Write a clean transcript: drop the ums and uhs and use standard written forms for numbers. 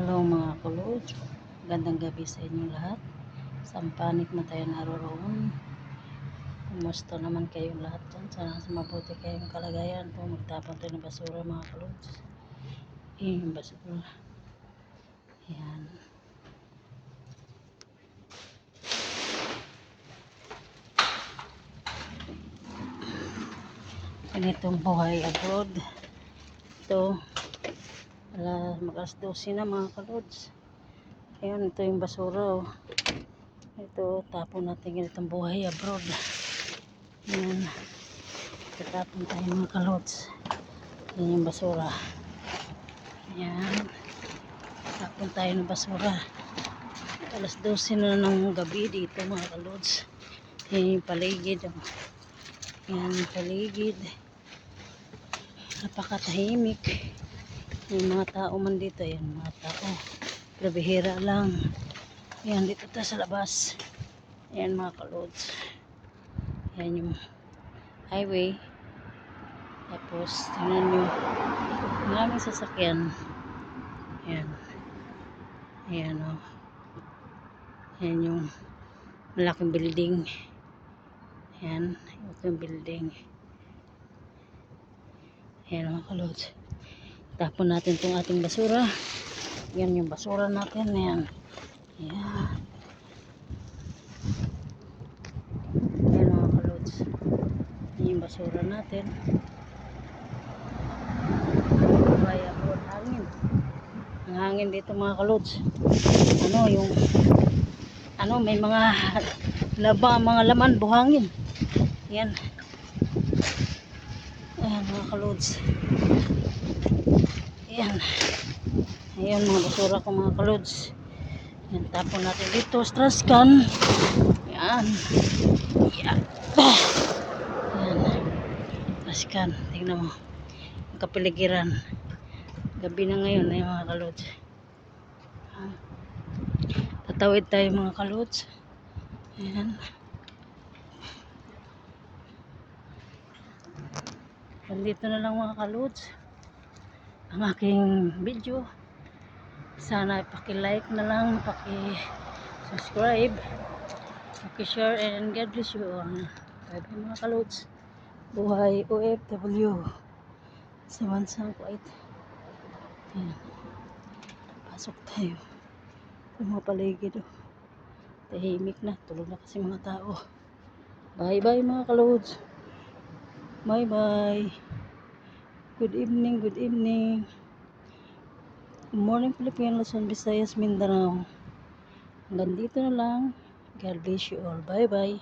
Hello mga kulod, gandang gabi sa inyo lahat. Sampanik na tayo naroon. Kumusta naman kayo lahat dyan? Sana mabuti kayong kalagayan. Ito, magtapon tayo ng basura mga kulod. Yung basura. Yan. Ganitong buhay abroad. Ito, mag-alas 12 na mga kalods. Ayan, ito yung basura. Oh. Ito, tapon natin ganitong buhay abroad. Ayan. Tatapon tayo mga kalods. Ayan yung basura. Ayan. Tapon tayo ng basura. Alas 12 na ng gabi dito mga kalods. Ayan yung paligid. Oh. Ayan yung paligid. Napakatahimik. May mga tao man dito. Ayan mga tao. Pero bihira lang. Ayan dito tayo sa labas. Ayan mga kalods. Ayan yung highway. Tapos tingnan nyo. Maraming sasakyan. Ayan. Ayan o. Ayan yung malaking building. Ayan. Ito yung building. Ayan mga kalods. Tapon natin itong ating basura. Yan yung basura natin. Ayan. Ayan. Ayan mga kalods. Ayan yung basura natin. Kaya abroad hangin. Ang hangin dito mga kalods. May mga mga laman buhangin. Ayan. Ayan mga kalods. Ayan. Ayan mga basura ko mga kalods. Ayan, tapon natin dito. Trash can. Ayan. Ayan. Ayan. Trash can. Tingnan mo. Ang kapiligiran. Gabi na ngayon ay mga kalods. Tatawid tayo mga kalods. Ayan. Nandito na lang mga kalods ang aking video. Sana paki-like na lang, paki-subscribe, paki-share, and God bless you all. Bye bye mga kalods. Buhay OFW sa bansang Kuwait. Ayan. Pasok tayo. Ito mga paligid. Tahimik na. Tulog na kasi mga tao. Bye bye mga kalods. Bye bye. Good evening, good evening. Good morning Philippines, Luzon, Visayas, Mindanao. Hanggang dito na lang. God bless you all. Bye bye.